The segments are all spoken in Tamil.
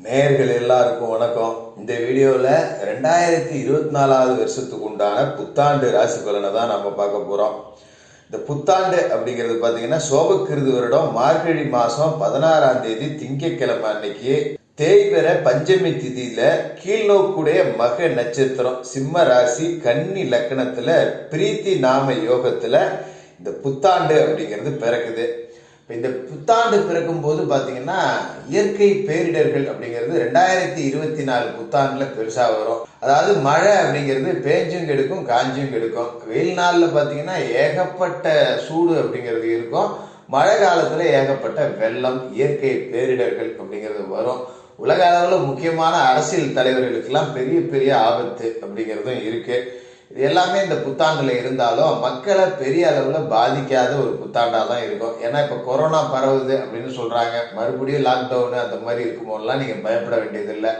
நேயர்கள் எல்லாருக்கும் வணக்கம். இந்த வீடியோவில் 2024 வருஷத்துக்கு உண்டான புத்தாண்டு ராசி பலனை தான் நம்ம பார்க்க போகிறோம். இந்த புத்தாண்டு அப்படிங்கிறது பார்த்தீங்கன்னா சோபக்கிருது வருடம் மார்கழி மாதம் 16ஆம் தேதி திங்கட்கிழமை அன்னைக்கு தேய்பிற பஞ்சமி திதியில கீழ்நோக்குடைய மக நட்சத்திரம் சிம்ம ராசி கன்னி லக்னத்துல பிரீத்தி நாம யோகத்துல இந்த புத்தாண்டு அப்படிங்கிறது பிறக்குது. இப்போ இந்த புத்தாண்டு பிறக்கும் போது பார்த்தீங்கன்னா இயற்கை பேரிடர்கள் அப்படிங்கிறது 2024 புத்தாண்டில் பெருசாக வரும். அதாவது மழை அப்படிங்கிறது பேஞ்சும் கெடுக்கும் காஞ்சும் கெடுக்கும். வெயில் நாளில் பார்த்தீங்கன்னா ஏகப்பட்ட சூடு அப்படிங்கிறது இருக்கும். மழை காலத்தில் ஏகப்பட்ட வெள்ளம் இயற்கை பேரிடர்கள் அப்படிங்கிறது வரும். உலக அளவில் முக்கியமான அரசியல் தலைவர்களுக்கெல்லாம் பெரிய பெரிய ஆபத்து அப்படிங்கிறதும் இருக்குது. இது எல்லாமே இந்த புத்தாண்டில் இருந்தாலும் மக்களை பெரிய அளவில் பாதிக்காத ஒரு புத்தாண்டாக தான் இருக்கும். ஏன்னா இப்போ கொரோனா பரவுது அப்படின்னு சொல்கிறாங்க. மறுபடியும் லாக்டவுனு அந்த மாதிரி இருக்கும்போதெல்லாம் நீங்கள் பயப்பட வேண்டியதில்லை.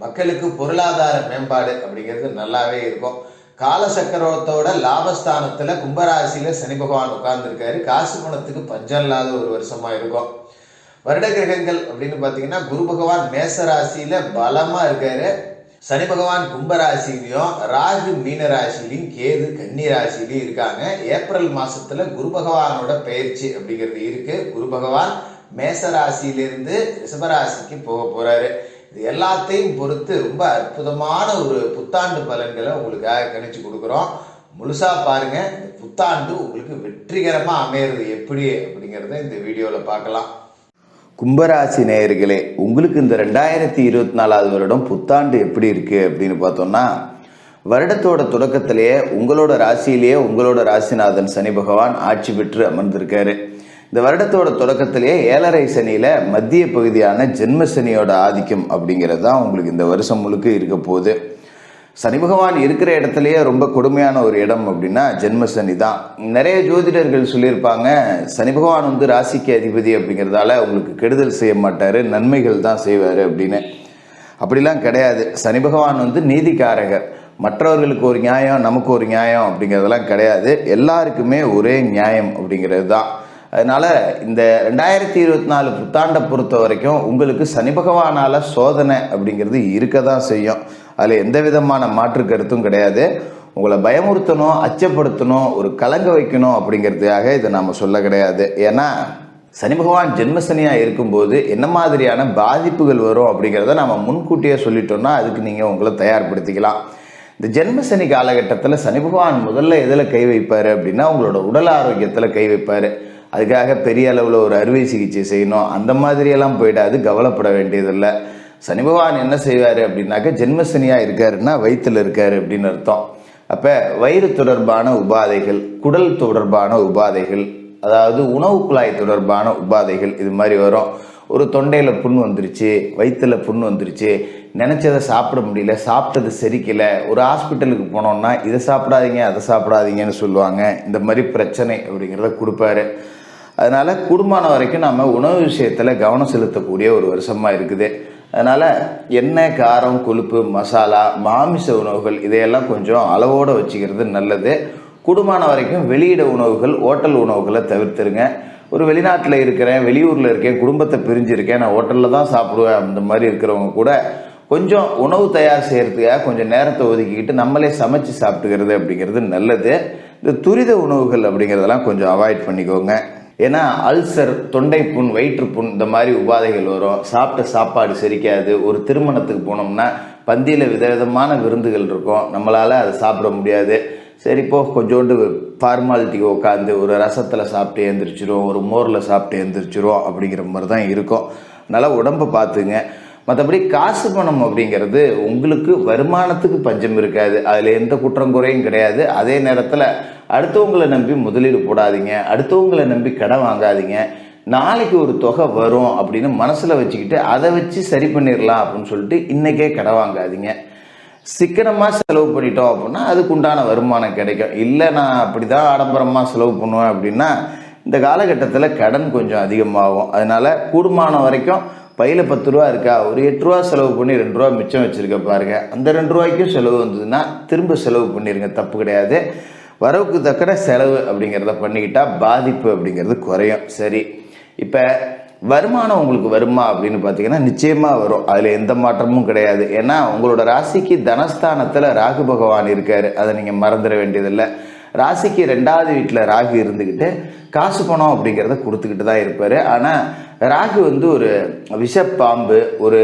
மக்களுக்கு பொருளாதார மேம்பாடு அப்படிங்கிறது நல்லாவே இருக்கும். காலசக்கரத்தோட லாபஸ்தானத்தில் கும்பராசியில் சனி பகவான் உட்கார்ந்துருக்காரு. காசு பணத்துக்கு பஞ்சம் இல்லாத ஒரு வருஷமாக இருக்கும். வருட கிரகங்கள் அப்படின்னு பார்த்தீங்கன்னா குரு பகவான் மேச ராசியில் பலமாக இருக்காரு. சனி பகவான் கும்பராசிலையும் ராகு மீன ராசிலையும் கேது கன்னி ராசிலையும் இருக்காங்க. ஏப்ரல் மாசத்துல குரு பகவானோட பயிற்சி அப்படிங்கிறது இருக்கு. குரு பகவான் மேச ராசியிலிருந்து ரிஷபராசிக்கு போக போறாரு. இது எல்லாத்தையும் பொறுத்து ரொம்ப அற்புதமான ஒரு புத்தாண்டு பலன்களை உங்களுக்காக கணிச்சு கொடுக்குறோம். முழுசா பாருங்க. இந்த புத்தாண்டு உங்களுக்கு வெற்றிகரமா அமையிறது எப்படி அப்படிங்கிறத இந்த வீடியோல பார்க்கலாம். கும்பராசி நேயர்களே, உங்களுக்கு இந்த 2024 வருடம் புத்தாண்டு எப்படி இருக்குது அப்படின்னு பார்த்தோம்னா, வருடத்தோட தொடக்கத்திலேயே உங்களோட ராசியிலேயே உங்களோட ராசிநாதன் சனி பகவான் ஆட்சி பெற்று அமர்ந்திருக்காரு. இந்த வருடத்தோட தொடக்கத்திலேயே 7.5 சனியில் மத்திய பகுதியான ஜென்ம சனியோட ஆதிக்கம் அப்படிங்கிறது தான் உங்களுக்கு இந்த வருஷம் முழுக்க இருக்க போகுது. சனி பகவான் இருக்கிற இடத்துலையே ரொம்ப கொடுமையான ஒரு இடம் அப்படின்னா ஜென்ம சனி தான். நிறைய ஜோதிடர்கள் சொல்லியிருப்பாங்க, சனி பகவான் ராசிக்கு அதிபதி அப்படிங்கிறதால உங்களுக்கு கெடுதல் செய்ய மாட்டார், நன்மைகள் தான் செய்வார் அப்படின்னு. அப்படிலாம் கிடையாது. சனி பகவான் நீதிக்காரகர். மற்றவர்களுக்கு ஒரு நியாயம் நமக்கு ஒரு நியாயம் அப்படிங்கிறதெல்லாம் கிடையாது. எல்லாருக்குமே ஒரே நியாயம் அப்படிங்கிறது தான். அதனால் இந்த 2024 புத்தாண்டை பொறுத்த வரைக்கும் உங்களுக்கு சனி பகவானால் சோதனை அப்படிங்கிறது இருக்க தான் செய்யும். அதில் எந்த விதமான மாற்று கருத்தும் கிடையாது. உங்களை பயமுறுத்தணும், அச்சப்படுத்தணும், ஒரு கலங்க வைக்கணும் அப்படிங்கிறதுக்காக இதை நாம் சொல்ல கிடையாது. ஏன்னா சனி பகவான் ஜென்மசனியாக இருக்கும்போது என்ன மாதிரியான பாதிப்புகள் வரும் அப்படிங்கிறத நம்ம முன்கூட்டியே சொல்லிட்டோம்னா அதுக்கு நீங்கள் உங்களை தயார்படுத்திக்கலாம். இந்த ஜென்மசனி காலகட்டத்தில் சனி பகவான் முதல்ல எதில் கை வைப்பார் அப்படின்னா உங்களோட உடல் ஆரோக்கியத்தில் கை வைப்பார். அதுக்காக பெரிய அளவில் ஒரு அறுவை சிகிச்சை செய்யணும் அந்த மாதிரியெல்லாம் போயிடாது, கவலைப்பட வேண்டியதில்லை. சனி பகவான் என்ன செய்வார் அப்படின்னாக்க ஜென்மசனியாக இருக்காருன்னா வயிற்றில் இருக்காரு அப்படின்னு அர்த்தம். அப்போ வயிறு தொடர்பான உபாதைகள், குடல் தொடர்பான உபாதைகள், அதாவது உணவு குழாய் தொடர்பான உபாதைகள் இது மாதிரி வரும். ஒரு தொண்டையில் புண் வந்துருச்சு, வயிற்றில் புண் வந்துருச்சு, நினச்சதை சாப்பிட முடியல, சாப்பிட்டது செரிக்கலை, ஒரு ஹாஸ்பிட்டலுக்கு போனோம்னா இதை சாப்பிடாதீங்க அதை சாப்பிடாதீங்கன்னு சொல்லுவாங்க. இந்த மாதிரி பிரச்சனை அப்படிங்கிறத கொடுப்பாரு. அதனால் கூடுமான வரைக்கும் நம்ம உணவு விஷயத்தில் கவனம் செலுத்தக்கூடிய ஒரு வருஷமாக இருக்குது. அதனால் எண்ணெய், காரம், கொழுப்பு, மசாலா, மாமிச உணவுகள் இதையெல்லாம் கொஞ்சம் அளவோடு வச்சுக்கிறது நல்லது. கூடுமான வரைக்கும் வெளியிட உணவுகள், ஹோட்டல் உணவுகளை தவிர்த்துருங்க. ஒரு வெளிநாட்டில் இருக்கிறேன், வெளியூரில் இருக்கேன், குடும்பத்தை பிரிஞ்சிருக்கேன், நான் ஹோட்டலில் தான் சாப்பிடுவேன் அந்த மாதிரி இருக்கிறவங்க கூட கொஞ்சம் உணவு தயார் செய்கிறதுக்காக கொஞ்சம் நேரத்தை ஒதுக்கிக்கிட்டு நம்மளே சமைச்சு சாப்பிட்டுக்கிறது அப்படிங்கிறது நல்லது. இந்த துரித உணவுகள் அப்படிங்கிறதெல்லாம் கொஞ்சம் அவாய்ட் பண்ணிக்கோங்க. ஏன்னா அல்சர், தொண்டை புண், வயிற்றுப்புண் இந்த மாதிரி உபாதைகள் வரும். சாப்பிட்ட சாப்பாடு செரிக்காது. ஒரு திருமணத்துக்கு போனோம்னா பந்தியில் விதவிதமான விருந்துகள் இருக்கும், நம்மளால் அதை சாப்பிட முடியாது. சரிப்போ கொஞ்சோண்டு ஃபார்மாலிட்டிக்கு உட்காந்து ஒரு ரசத்தில் சாப்பிட்டு எழுந்திரிச்சிரும், ஒரு மோரில் சாப்பிட்டு எழுந்திரிச்சிரும் அப்படிங்கிற மாதிரி தான் இருக்கும். நல்லா உடம்பை பார்த்துங்க. மற்றபடி காசு பணம் அப்படிங்கிறது உங்களுக்கு வருமானத்துக்கு பஞ்சம் இருக்காது, அதில் எந்த குற்றம் குறையும் கிடையாது. அதே நேரத்தில் அடுத்தவங்களை நம்பி முதலீடு போடாதீங்க, அடுத்தவங்களை நம்பி கடன் வாங்காதீங்க. நாளைக்கு ஒரு தொகை வரும் அப்படின்னு மனசில் வச்சுக்கிட்டு அதை வச்சு சரி பண்ணிடலாம் அப்படின்னு சொல்லிட்டு இன்றைக்கே கடன் வாங்காதீங்க. சிக்கனமாக செலவு பண்ணிட்டோம் அப்படின்னா அதுக்கு உண்டான வருமானம் கிடைக்கும். இல்லை நான் அப்படி தான் ஆடம்பரமாக செலவு பண்ணுவேன் அப்படின்னா இந்த காலகட்டத்தில் கடன் கொஞ்சம் அதிகமாகும். அதனால் கூடுமான வரைக்கும் பையில் 10 ரூபா இருக்கா, ஒரு 8 ரூபா செலவு பண்ணி 2 ரூபா மிச்சம் வச்சுருக்க பாருங்கள். அந்த 2 ரூபாய்க்கும் செலவு வந்ததுன்னா திரும்ப செலவு பண்ணிடுங்க, தப்பு கிடையாது. வரவுக்கு தக்கன செலவு அப்படிங்கிறத பண்ணிக்கிட்டால் பாதிப்பு அப்படிங்கிறது குறையும். சரி, இப்போ வருமானம் உங்களுக்கு வருமா அப்படின்னு பார்த்தீங்கன்னா நிச்சயமாக வரும். அதில் எந்த மாற்றமும் கிடையாது. ஏன்னா உங்களோட ராசிக்கு தனஸ்தானத்தில் ராகு பகவான் இருக்கார். அதை நீங்கள் மறந்துட வேண்டியதில்லை. ராசிக்கு 2வது வீட்டில் ராகு இருந்துக்கிட்டு காசு பணம் அப்படிங்கிறத கொடுத்துக்கிட்டு தான் இருப்பார். ஆனால் ராகு ஒரு விஷப்பாம்பு, ஒரு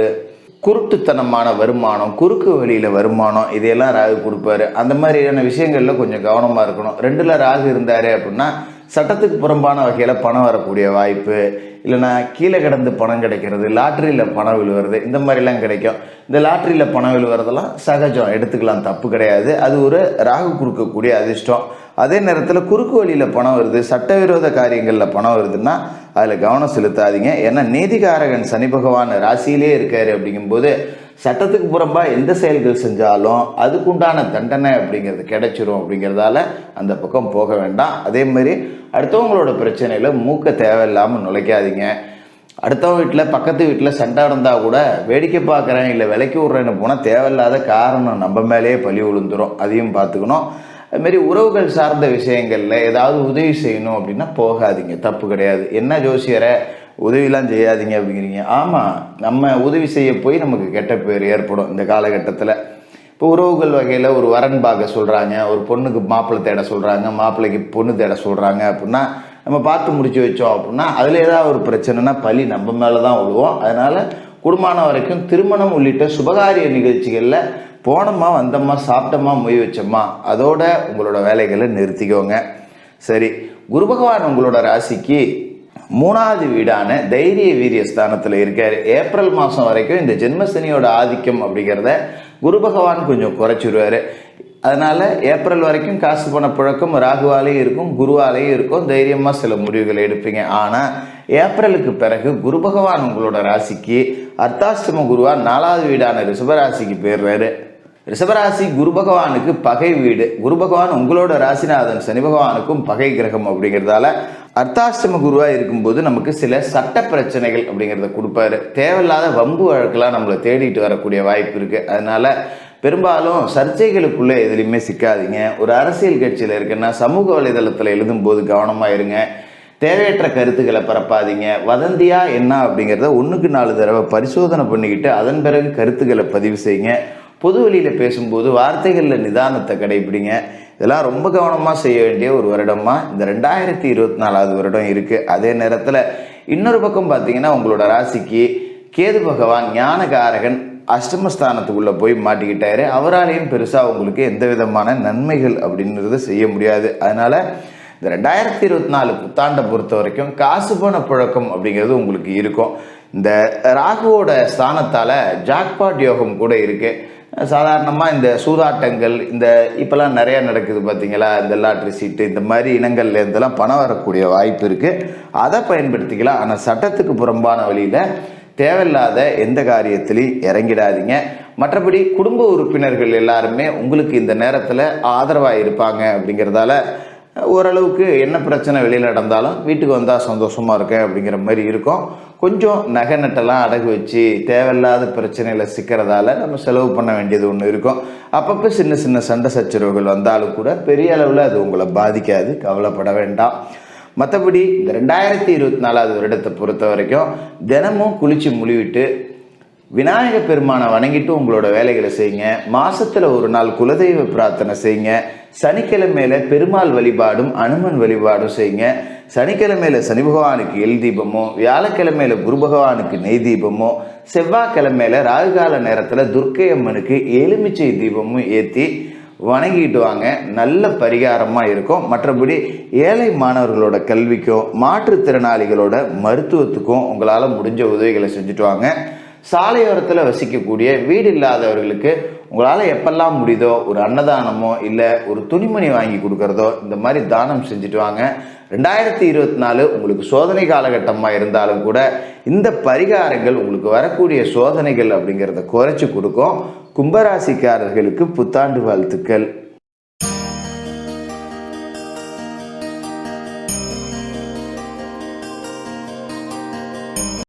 குருட்டுத்தனமான வருமானம், குறுக்கு வழியில் வருமானம், இதையெல்லாம் ராகு கொடுப்பாரு. அந்த மாதிரியான விஷயங்களில் கொஞ்சம் கவனமாக இருக்கணும். 2ல் ராகு இருந்தார் அப்படின்னா சட்டத்துக்கு புறம்பான வகையில் பணம் வரக்கூடிய வாய்ப்பு, இல்லைனா கீழே கிடந்து பணம் கிடைக்கிறது, லாட்ரியில் பணம் விழுவுறது, இந்த மாதிரிலாம் கிடைக்கும். இந்த லாட்ரியில் பணம் விழுவுறதெல்லாம் சகஜம், எடுத்துக்கலாம், தப்பு கிடையாது. அது ஒரு ராகு கொடுக்கக்கூடிய அதிர்ஷ்டம். அதே நேரத்தில் குறுக்கு வழியில் பணம் வருது, சட்டவிரோத காரியங்களில் பணம் வருதுன்னா அதில் கவனம் செலுத்தாதீங்க. ஏன்னா நீதிகாரகன் சனி பகவான் ராசியிலே இருக்காரு. அப்படிங்கும்போது சட்டத்துக்கு புறம்பாக எந்த செயல்கள் செஞ்சாலும் அதுக்குண்டான தண்டனை அப்படிங்கிறது கிடைச்சிரும். அப்படிங்கிறதால அந்த பக்கம் போக வேண்டாம். அதே மாதிரி அடுத்தவங்களோட பிரச்சனையில் மூக்க தேவையில்லாமல் நுழைக்காதீங்க. அடுத்தவங்க வீட்டில், பக்கத்து வீட்டில் சண்டை நடந்தால் கூட வேடிக்கை பார்க்குறேன், இல்லை விலைக்கு விட்றேன்னு போனால் தேவையில்லாத காரணம் நம்ம மேலேயே பழி விழுந்துடும். அதையும் பார்த்துக்கணும். அதுமாரி உறவுகள் சார்ந்த விஷயங்களில் ஏதாவது உதவி செய்யணும் அப்படின்னா போகாதீங்க, தப்பு கிடையாது. என்ன ஜோசியரை உதவிலாம் செய்யாதீங்க அப்படிங்கிறீங்க. ஆமாம், நம்ம உதவி செய்ய போய் நமக்கு கெட்ட பேர் ஏற்படும் இந்த காலகட்டத்தில். இப்போ உறவுகள் வகையில் ஒரு வரன் பார்க்க சொல்கிறாங்க, ஒரு பொண்ணுக்கு மாப்பிள்ளை தேட சொல்கிறாங்க, மாப்பிள்ளைக்கு பொண்ணு தேட சொல்கிறாங்க அப்படின்னா நம்ம பார்த்து முடிச்சு வச்சோம் அப்படின்னா அதில் ஏதாவது ஒரு பிரச்சனைனா பழி நம்ம மேலே தான் விழுவோம். அதனால் குடும்பமான வரைக்கும் திருமணம் உள்ளிட்ட சுபகாரிய நிகழ்ச்சிகளில் போனோமா, வந்தோமா, சாப்பிட்டோமா, மொய் வச்சோமா, அதோட உங்களோட வேலைகளை நிறுத்திக்கோங்க. சரி, குரு பகவான் உங்களோட ராசிக்கு 3வது வீடான தைரிய வீரிய ஸ்தானத்தில் இருக்கார். ஏப்ரல் மாதம் வரைக்கும் இந்த ஜென்மசனியோட ஆதிக்கம் அப்படிங்கிறத குரு பகவான் கொஞ்சம் குறைச்சிடுவார். அதனால் ஏப்ரல் வரைக்கும் காசு பண புழக்கம் ராகுவாலேயும் இருக்கும், குருவாலேயும் இருக்கும். தைரியமாக சில முடிவுகளை எடுப்பீங்க. ஆனால் ஏப்ரலுக்கு பிறகு குரு பகவான் உங்களோட ராசிக்கு அர்த்தாஷ்டம குருவா 4வது வீடான ரிஷபராசிக்கு போயிடுறாரு. ரிஷபராசி குரு பகவானுக்கு பகை வீடு. குரு பகவான் உங்களோட ராசிநாதன் சனி பகவானுக்கும் பகை கிரகம். அப்படிங்கிறதால அர்த்தாஷ்டம குருவாக இருக்கும்போது நமக்கு சில சட்ட பிரச்சனைகள் அப்படிங்கிறத கொடுப்பாரு. தேவையில்லாத வம்பு வழக்கெல்லாம் நம்மளை தேடிட்டு வரக்கூடிய வாய்ப்பு இருக்குது. அதனால் பெரும்பாலும் சர்ச்சைகளுக்குள்ளே எதுலையுமே சிக்காதீங்க. ஒரு அரசியல் கட்சியில் இருக்குன்னா சமூக வலைதளத்தில் எழுதும்போது கவனமாக இருங்க. தேவையற்ற கருத்துக்களை பரப்பாதீங்க. வதந்தியா என்ன அப்படிங்கிறத 1க்கு 4 தடவை பரிசோதனை பண்ணிக்கிட்டு அதன் பிறகு கருத்துக்களை பதிவு செய்யுங்க. பொது வழியில் பேசும்போது வார்த்தைகளில் நிதானத்தை கடைபிடிங்க. இதெல்லாம் ரொம்ப கவனமாக செய்ய வேண்டிய ஒரு வருடமாக இந்த 2024வது வருடம் இருக்குது. அதே நேரத்தில் இன்னொரு பக்கம் பார்த்தீங்கன்னா உங்களோட ராசிக்கு கேது பகவான் ஞானகாரகன் அஷ்டமஸ்தானத்துக்குள்ளே போய் மாட்டிக்கிட்டாரு. அவராலையும் பெருசாக உங்களுக்கு எந்த விதமான நன்மைகள் அப்படின்றத செய்ய முடியாது. அதனால் இந்த 2024 புத்தாண்டை பொறுத்த வரைக்கும் காசு பண புழக்கம் அப்படிங்கிறது உங்களுக்கு இருக்கும். இந்த ராகுவோட ஸ்தானத்தால் ஜாக்பாட் யோகம் கூட இருக்குது. சாதாரணமாக இந்த சூதாட்டங்கள், இந்த இப்போல்லாம் நிறையா நடக்குது பார்த்தீங்களா, இந்த லாட்ரி சீட்டு, இந்த மாதிரி இனங்கள்லேருந்தெல்லாம் பணம் வரக்கூடிய வாய்ப்பு இருக்குது. அதை பயன்படுத்திக்கலாம். ஆனால் சட்டத்துக்கு புறம்பான வழியில் தேவையில்லாத எந்த காரியத்திலையும் இறங்கிடாதீங்க. மற்றபடி குடும்ப உறுப்பினர்கள் எல்லாருமே உங்களுக்கு இந்த நேரத்தில் ஆதரவாக இருப்பாங்க. அப்படிங்கிறதால ஓரளவுக்கு என்ன பிரச்சனை வெளியில் நடந்தாலும் வீட்டுக்கு வந்தால் சந்தோஷமாக இருக்கேன் அப்படிங்கிற மாதிரி இருக்கும். கொஞ்சம் நகை நட்டெல்லாம் அடகு வச்சு தேவையில்லாத பிரச்சனையில் சிக்கிறதால நம்ம செலவு பண்ண வேண்டியது ஒன்று இருக்கும். அப்பப்போ சின்ன சின்ன சண்டை சச்சரவுகள் வந்தாலும் கூட பெரிய அளவில் அது உங்களை பாதிக்காது, கவலைப்பட வேண்டாம். மற்றபடி இந்த 2024வது வருடத்தை பொறுத்த வரைக்கும் தினமும் குளித்து முழுவிட்டு விநாயக பெருமானை வணங்கிட்டு உங்களோட வேலைகளை செய்யுங்க. மாசத்துல ஒரு நாள் குலதெய்வ பிரார்த்தனை செய்யுங்க. சனிக்கிழமையில பெருமாள் வழிபாடும் அனுமன் வழிபாடும் செய்யுங்க. சனிக்கிழமையில சனி பகவானுக்கு எல் தீபமோ, வியாழக்கிழமையில குரு பகவானுக்கு நெய் தீபமோ, செவ்வாய்க்கிழமையில ராகுகால நேரத்துல துர்க்கை அம்மனுக்கு எலுமிச்சை தீபமும் ஏற்றி வணங்கிட்டு வாங்க. நல்ல பரிகாரமாக இருக்கும். மற்றபடி ஏழை மாணவர்களோட கல்விக்கும் மாற்றுத்திறனாளிகளோட மருத்துவத்துக்கும் உங்களால் முடிஞ்ச உதவிகளை செஞ்சுட்டு வாங்க. சாலையோரத்தில் வசிக்கக்கூடிய வீடு இல்லாதவர்களுக்கு உங்களால் எப்பெல்லாம் முடியுதோ ஒரு அன்னதானமோ இல்லை ஒரு துணிமணி வாங்கி கொடுக்கறதோ இந்த மாதிரி தானம் செஞ்சுட்டு வாங்க. 2024 உங்களுக்கு சோதனை காலகட்டமாக இருந்தாலும் கூட இந்த பரிகாரங்கள் உங்களுக்கு வரக்கூடிய சோதனைகள் அப்படிங்கிறத குறைச்சி கொடுக்கும். கும்பராசிக்காரர்களுக்கு புத்தாண்டு வாழ்த்துக்கள்.